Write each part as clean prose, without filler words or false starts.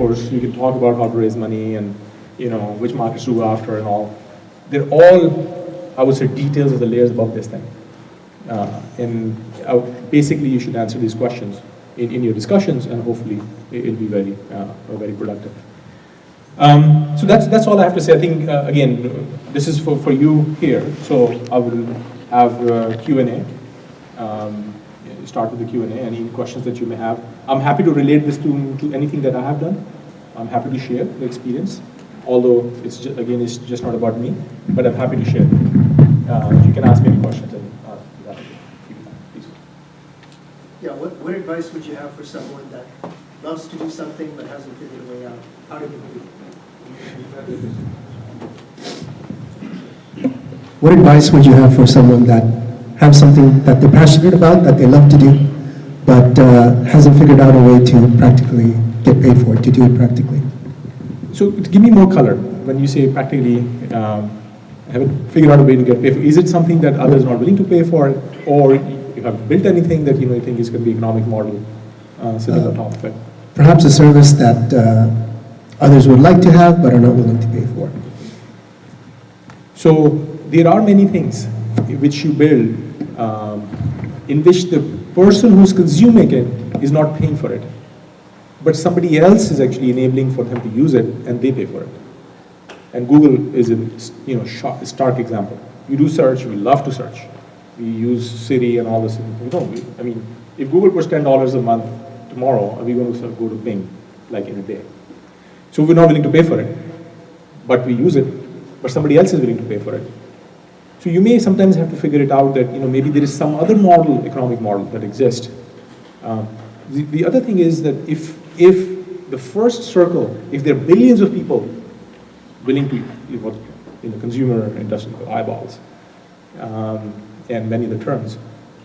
course, you can talk about how to raise money and which markets to go after and all. They're all, I would say, details of the layers above this thing. Basically, you should answer these questions in your discussions, and hopefully it'll be very productive. So that's all I have to say. I think, again, this is for you here. So I will have Q&A. Start with the Q&A, any questions that you may have. I'm happy to relate this to anything that I have done. I'm happy to share the experience, although it's just not about me, but I'm happy to share. You can ask me any questions. Please. Yeah, what advice would you have for someone that loves to do something but hasn't figured a way out how to do it? What advice would you have for someone that have something that they're passionate about, that they love to do, but hasn't figured out a way to practically get paid for it, to do it practically? So give me more color when you say practically haven't figured out a way to get paid for. Is it something that others are not willing to pay for, or you have built anything that you think is going to be economic model sitting on top of it? Perhaps a service that others would like to have but are not willing to pay for. So there are many things which you build in which the person who's consuming it is not paying for it, but somebody else is actually enabling for them to use it, and they pay for it. And Google is a stark example. You do search, we love to search. We use Siri and all this. I mean, if Google puts $10 a month tomorrow, are we going to go to Bing like in a day? So we're not willing to pay for it, but we use it, but somebody else is willing to pay for it. So you may sometimes have to figure it out that maybe there is some other model, economic model that exists. The other thing is that if the first circle, if there are billions of people willing to, consumer industrial eyeballs, and many other terms,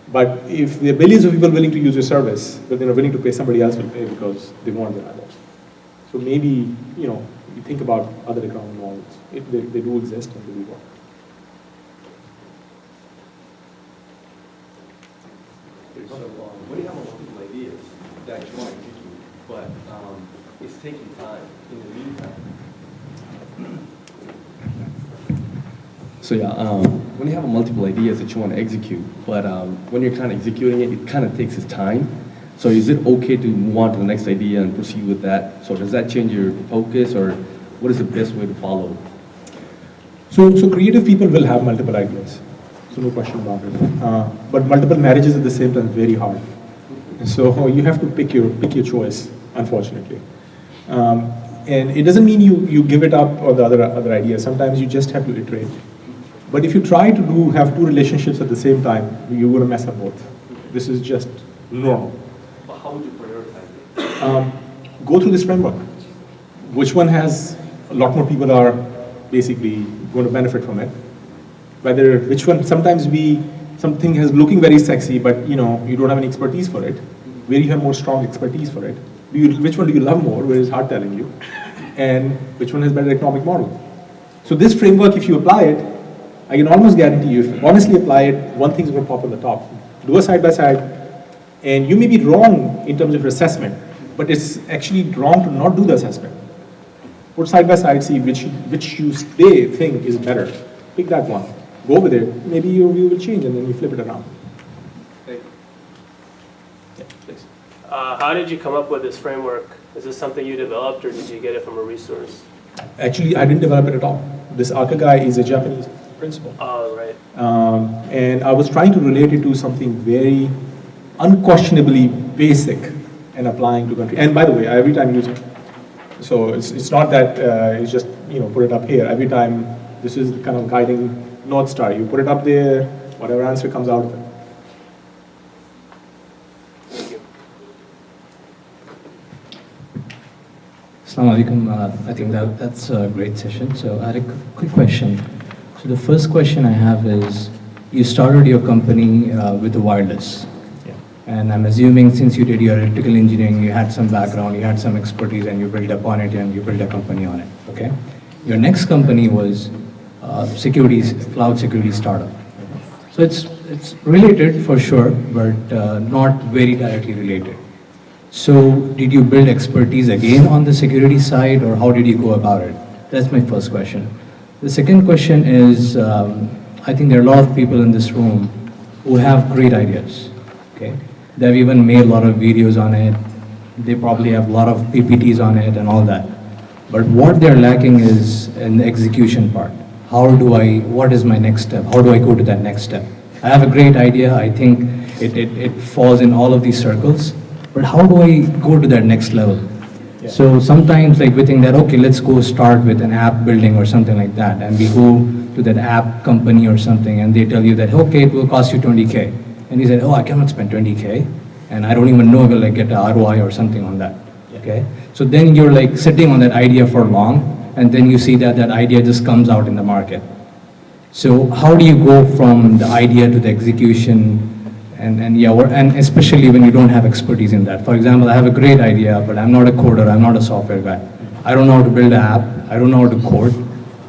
but if there are billions of people willing to use your service, but they're not willing to pay, somebody else will pay because they want their eyeballs. So maybe you think about other economic models. They do exist and they do work. So when you have multiple ideas that you want to execute, but it's taking time in the meantime. So yeah, when you have multiple ideas that you want to execute, but when you're kind of executing it, it kind of takes its time. So is it okay to move on to the next idea and proceed with that? So does that change your focus, or what is the best way to follow? So creative people will have multiple ideas. So no question about it. But multiple marriages at the same time is very hard. So you have to pick your choice, unfortunately. And it doesn't mean you give it up or the other ideas. Sometimes you just have to iterate. But if you try to have two relationships at the same time, you're going to mess up both. This is just normal. But how would you prioritize it? Go through this framework. Which one has a lot more people are basically going to benefit from it? Which one, sometimes something is looking very sexy, but you don't have any expertise for it. Where you have more strong expertise for it. Which one do you love more, where it's hard telling you? And which one has better economic model? So this framework, if you apply it, I can almost guarantee you, if you honestly apply it, one thing's going to pop on the top. Do a side by side, and you may be wrong in terms of your assessment, but it's actually wrong to not do the assessment. Put side by side, see which they think is better. Pick that one. Go with it. Maybe your view will change, and then you flip it around. Thank you. Yeah, please. How did you come up with this framework? Is this something you developed, or did you get it from a resource? Actually, I didn't develop it at all. This Aka guy is a Japanese principle. Oh, right. And I was trying to relate it to something very unquestionably basic and applying to country. And by the way, I every time use it. So it's not that it's just, put it up here. Every time, this is the kind of guiding North Star. You put it up there, whatever answer comes out of it. Thank you. Assalamu alaikum. I think that's a great session. So I had a quick question. So the first question I have is, you started your company with the wireless. Yeah. And I'm assuming since you did your electrical engineering, you had some background, you had some expertise, and you built upon it, and you built a company on it, okay? Your next company was cloud security startup. So it's related for sure, but not very directly related. So did you build expertise again on the security side, or how did you go about it? That's my first question. The second question is, I think there are a lot of people in this room who have great ideas, okay? They've even made a lot of videos on it. They probably have a lot of PPTs on it and all that. But what they're lacking is in the execution part. What is my next step? How do I go to that next step? I have a great idea. I think it falls in all of these circles. But how do I go to that next level? Yeah. So sometimes like we think that, okay, let's go start with an app building or something like that. And we go to that app company or something and they tell you that, okay, it will cost you 20K. And you said, oh, I cannot spend 20K. And I don't even know if I'll like get a ROI or something on that. Yeah. Okay. So then you're like sitting on that idea for long, and then you see that that idea just comes out in the market. So how do you go from the idea to the execution? And especially when you don't have expertise in that. For example, I have a great idea, but I'm not a coder, I'm not a software guy. I don't know how to build an app, I don't know how to code.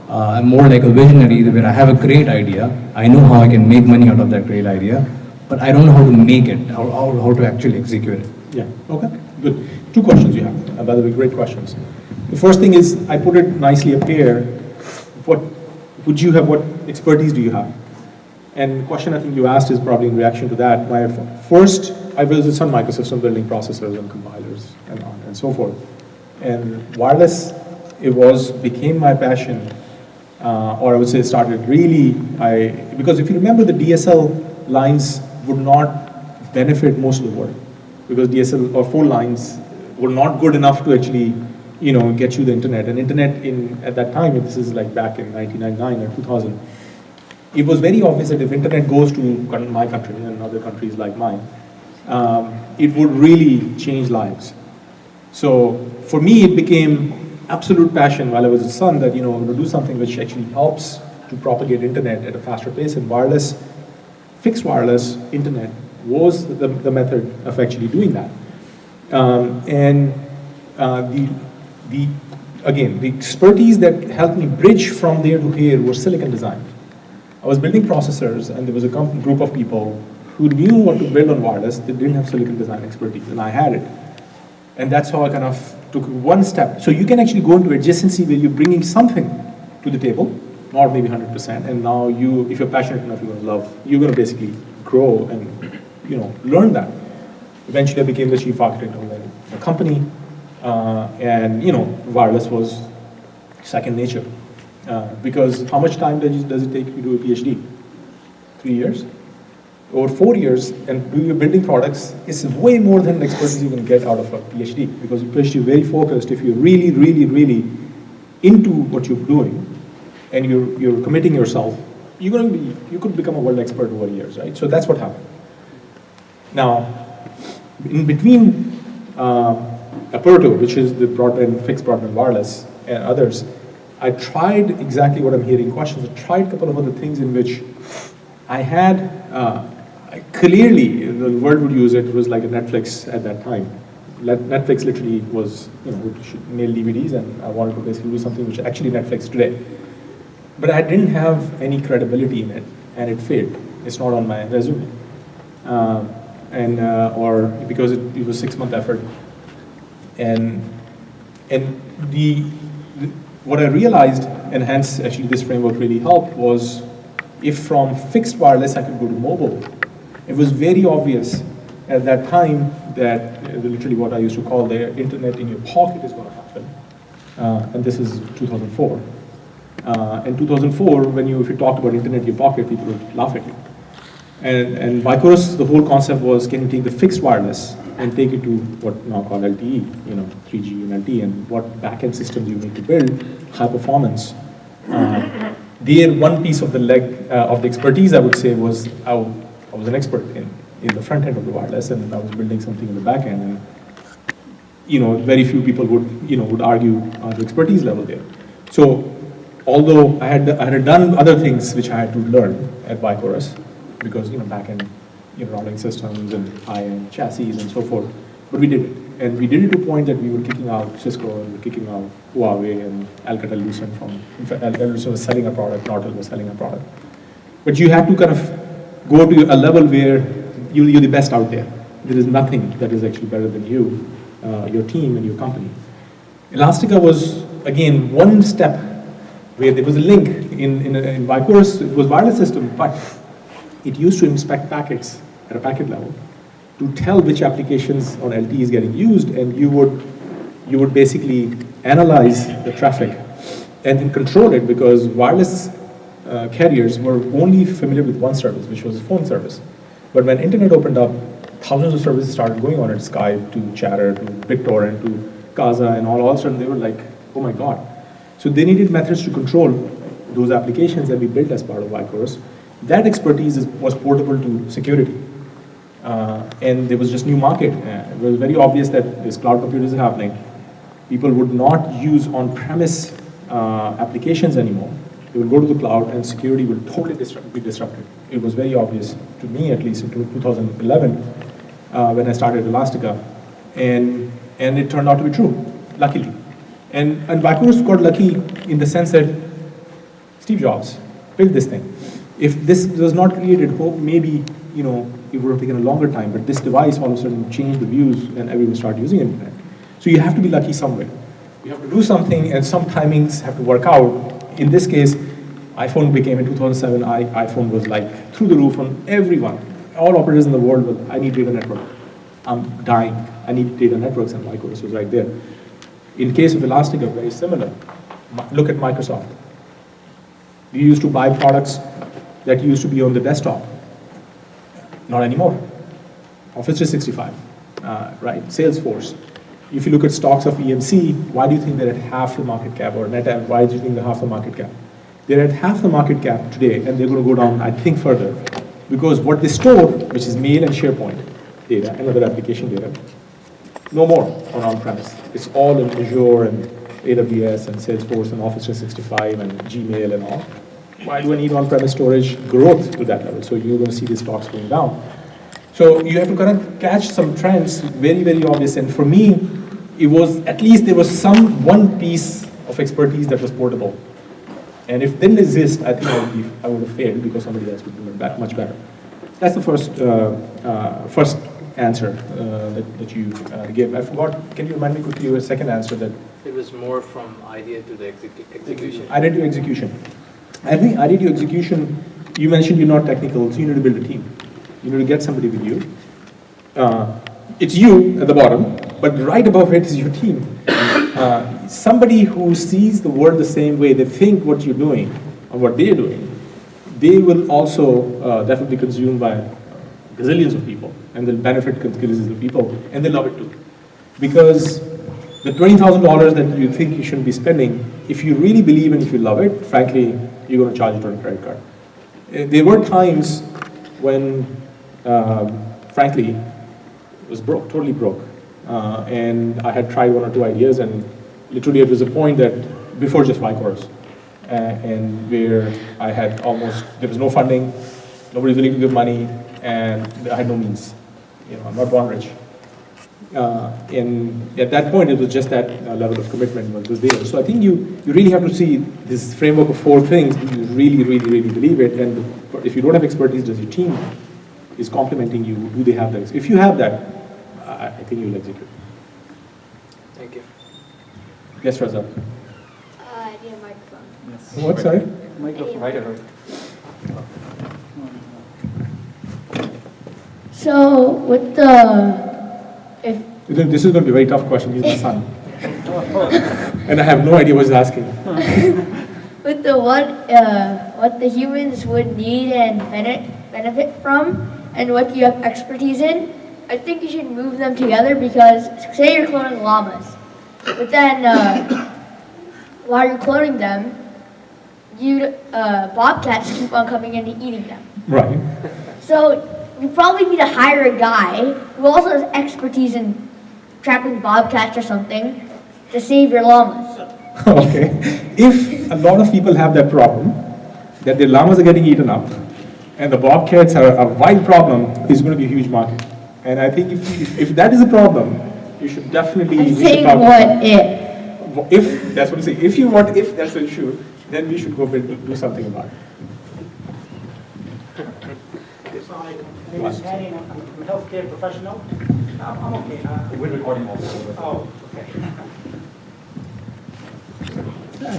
I'm more like a visionary where I have a great idea, I know how I can make money out of that great idea, but I don't know how to make it, how to actually execute it. Yeah, okay, good. Two questions you have, by the way, great questions. The first thing is, I put it nicely up here, what expertise do you have? And the question I think you asked is probably in reaction to that. I was at Sun Microsystems building processors and compilers and so forth. And wireless, became my passion, or I would say started really, because if you remember the DSL lines would not benefit most of the world, because DSL or phone lines were not good enough to actually, get you the internet. And internet at that time, this is like back in 1999 or 2000, it was very obvious that if internet goes to my country and other countries like mine, it would really change lives. So for me, it became absolute passion while I was a son that, I'm going to do something which actually helps to propagate internet at a faster pace, and fixed wireless internet was the method of actually doing that. The expertise that helped me bridge from there to here was silicon design. I was building processors, and there was a group of people who knew what to build on wireless. They didn't have silicon design expertise, and I had it. And that's how I kind of took one step. So you can actually go into adjacency where you're bringing something to the table, not maybe 100%, and now if you're passionate enough, you're going to basically grow and, learn that. Eventually, I became the chief architect of the company, and, wireless was second nature. Because how much time does it take you to do a PhD? 3 years? Or 4 years, and do your building products is way more than the expertise you can get out of a PhD, because a PhD is very focused. If you're really, really, really into what you're doing, and you're committing yourself, you could become a world expert over years, right? So that's what happened. Now, in between Aperto, which is the fixed broadband wireless, and others, I tried exactly what I'm hearing questions. I tried a couple of other things in which I had, clearly, the word would use it, was like a Netflix at that time. Netflix literally was, would mail DVDs, and I wanted to basically do something which actually Netflix today. But I didn't have any credibility in it, and it failed. It's not on my resume. Or because it was a 6-month effort. And what I realized, and hence actually this framework really helped, was if from fixed wireless I could go to mobile, it was very obvious at that time that literally what I used to call the internet in your pocket is going to happen. And this is 2004. In 2004, if you talked about internet in your pocket, people would laugh at you. And by course, the whole concept was, can you take the fixed wireless and take it to what now called LTE, 3G and LTE, and what backend systems you need to build, high performance. There, one piece of the leg of the expertise, I would say, was I was an expert in the front end of the wireless, and I was building something in the back end. And very few people would argue the expertise level there. So, although I had done other things which I had to learn at Bichorus, because back end routing systems and high-end chassis and so forth, but we did it. And we did it to a point that we were kicking out Cisco, and we were kicking out Huawei and Alcatel-Lucent in fact, Alcatel-Lucent was selling a product, Nortel was selling a product. But you had to kind of go to a level where you're the best out there. there is nothing that is actually better than you, your team, and your company. Elastica was, again, one step where there was a link in Vicors. It was a wireless system, but it used to inspect packets at a packet level to tell which applications on LTE is getting used, and you would basically analyze the traffic and then control it, because wireless carriers were only familiar with one service, which was phone service. But when internet opened up, thousands of services started going on it, Skype to Chatter to BitTorrent to Casa, and all of a sudden they were like, oh my God. So they needed methods to control those applications that we built as part of Vicors. That expertise was portable to security. And there was just new market. It was very obvious that this cloud computing is happening. People would not use on-premise applications anymore. They would go to the cloud, and security will totally be disrupted. It was very obvious to me, at least in 2011, when I started Elastica, and it turned out to be true, luckily. And Vicors got lucky in the sense that Steve Jobs built this thing. If this was not created, maybe it would have taken a longer time. But this device all of a sudden changed the views, and everyone started using internet. So you have to be lucky somewhere. You have to do something, and some timings have to work out. In this case, iPhone became in 2007. iPhone was like through the roof on everyone. All operators in the world were, I need data network. I'm dying. I need data networks, and Vicors was right there. In case of Elastica, very similar. Look at Microsoft. We used to buy products that used to be on the desktop. Not anymore. Office 365, right? Salesforce. If you look at stocks of EMC, why do you think they're at half the market cap? Or NetApp, why do you think they're half the market cap? They're at half the market cap today, and they're going to go down, I think, further. Because what they store, which is mail and SharePoint data and other application data, no more on-premise. It's all in Azure and AWS and Salesforce and Office 365 and Gmail and all. Why do I need on-premise storage growth to that level? So you're going to see these stocks going down. So you have to kind of catch some trends, very, very obvious. And for me, it was, at least there was one piece of expertise that was portable. And if it didn't exist, I think I would have failed, because somebody else would do it much better. That's the first answer that you gave. I forgot, can you remind me quickly your second answer? That it was more from idea to the execution. Idea to execution. I think idea to execution, you mentioned you're not technical, so you need to build a team. You need to get somebody with you. It's you at the bottom, but right above it is your team. Somebody who sees the world the same way, they think what you're doing or what they're doing, they will also definitely be consumed by gazillions of people, and they'll benefit gazillions of people, and they love it too. Because the $20,000 that you think you shouldn't be spending, if you really believe and if you love it, frankly, you're going to charge it on a credit card. There were times when, frankly, it was broke, totally broke. And I had tried one or two ideas, and literally it was a point that, before just Vicors, and where I had there was no funding, nobody was willing to give money, and I had no means. I'm not born rich. And at that point, it was just that level of commitment was there. So I think you really have to see this framework of 4 things. You really, really, really believe it. And if you don't have expertise, does your team is complementing you? Do they have that? If you have that, I think you'll execute. Thank you. Yes, Raza. I need a microphone. What, sorry? Microphone. Right. So with the, This is going to be a very tough question. He's my son. And I have no idea what he's asking. with the what the humans would need and benefit from, and what you have expertise in, I think you should move them together, because say you're cloning llamas, but then while you're cloning them, bobcats keep on coming in and eating them. Right. So you probably need to hire a guy who also has expertise in trapping bobcats or something to save your llamas. Okay. If a lot of people have that problem, that their llamas are getting eaten up, and the bobcats are a wide problem, it's going to be a huge market. And I think if that is a problem, you should definitely... I'm saying what if. If, that's what you say. If that's an issue, then we should go do something about it. Sorry, my name is Penny, and I'm a healthcare professional. I'm okay. We're recording also. Oh, okay.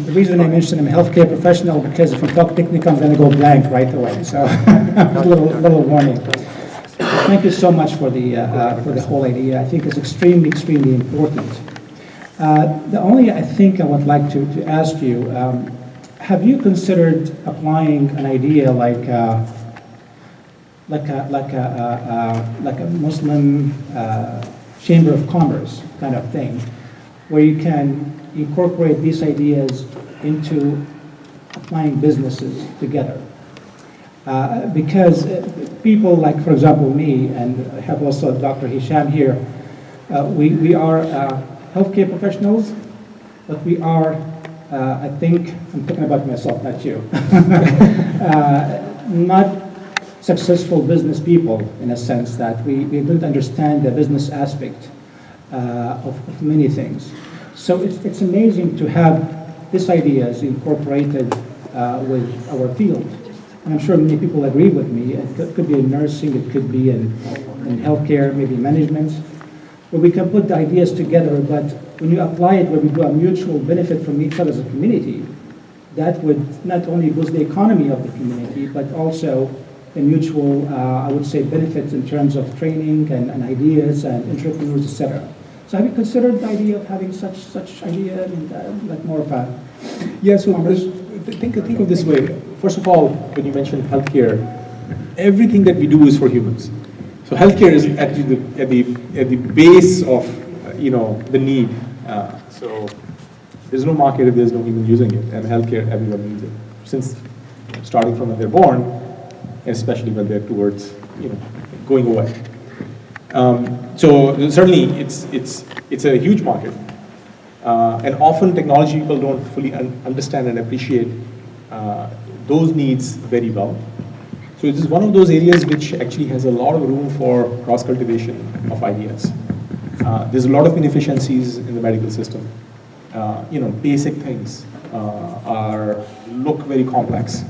The reason I mentioned I'm a healthcare professional because if I talk technical, I'm going to go blank right away. So, a little warning. Thank you so much for the whole idea. I think it's extremely, extremely important. The only I think I would like to ask you, have you considered applying an idea like a Muslim chamber of commerce kind of thing, where you can incorporate these ideas into applying businesses together? Because people like, for example, me, and I have also Dr. Hisham here, we are healthcare professionals, but we are, I think, I'm talking about myself, not you, not successful business people in a sense that we don't understand the business aspect of many things. So it's amazing to have these ideas incorporated with our field. And I'm sure many people agree with me. It could be in nursing, it could be in healthcare, maybe management, where we can put the ideas together, but when you apply it where we do a mutual benefit from each other as a community, that would not only boost the economy of the community, but also the mutual, I would say, benefits in terms of training and ideas and entrepreneurs, etc. So have you considered the idea of having such idea, like more of a... Yeah, so think of this way. First of all, when you mentioned healthcare, everything that we do is for humans. So healthcare is at the base of the need. So there's no market if there's no human using it, and healthcare everyone needs it. Since starting from when they're born, especially when they're towards going away. So certainly it's a huge market, and often technology people don't fully understand and appreciate those needs very well. So it is one of those areas which actually has a lot of room for cross-cultivation of ideas. There's a lot of inefficiencies in the medical system. Basic things look very complex,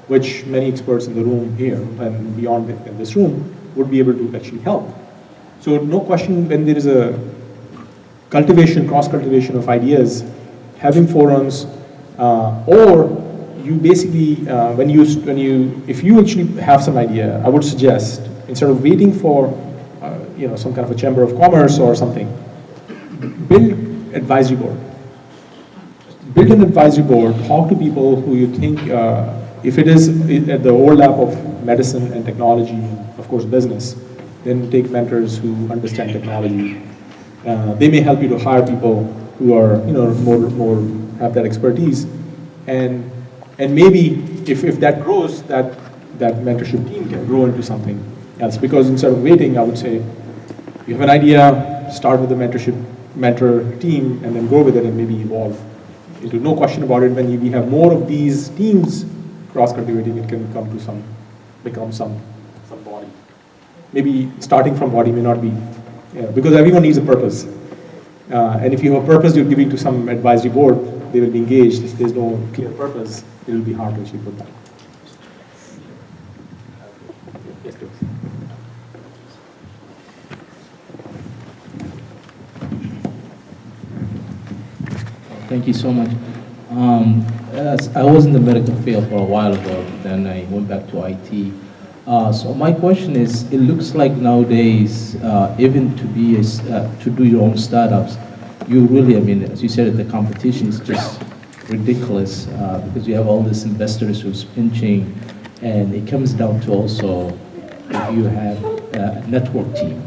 which many experts in the room here and beyond in this room would be able to actually help. So no question, when there is a cross-cultivation of ideas, having forums, or you basically, if you actually have some idea, I would suggest, instead of waiting for, some kind of a chamber of commerce or something, build advisory board. Build an advisory board, talk to people who you think, if it is at the overlap of medicine and technology, and of course business, then take mentors who understand technology. They may help you to hire people who are, more have that expertise, and maybe if that grows, that mentorship team can grow into something else. Because instead of waiting, I would say, you have an idea, start with the mentor team, and then go with it and maybe evolve into, no question about it, when we have more of these teams cross-cultivating, it can become some body. Maybe starting from body may not be, because everyone needs a purpose. And if you have a purpose you're giving to some advisory board, they will be engaged. If there's no clear purpose, it will be hard to actually put that. Yes, please. Thank you so much. I was in the medical field for a while ago, then I went back to IT. So my question is, it looks like nowadays, even to do your own startups, you really, as you said, the competition is just ridiculous because you have all these investors who's pinching, and it comes down to also if you have a network team.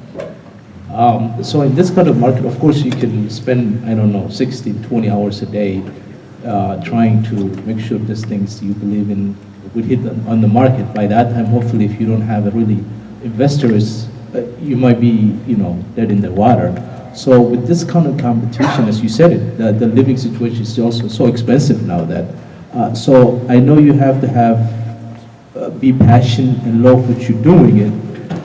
So in this kind of market, of course, you can spend, 60, 20 hours a day trying to make sure these things you believe in would hit on the market. By that time, hopefully, if you don't have a really investors, you might be, dead in the water. So with this kind of competition, as you said it, the living situation is also so expensive now that, so I know you have to be passionate and love what you're doing it,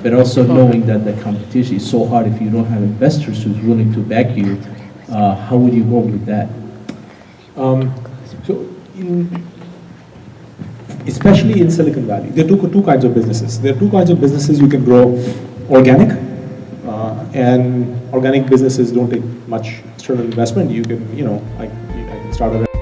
but also knowing that the competition is so hard if you don't have investors who's willing to back you, how would you go with that? especially in Silicon Valley. There are two kinds of businesses. There are two kinds of businesses you can grow: organic, and organic businesses don't take much external investment. You can, I can start a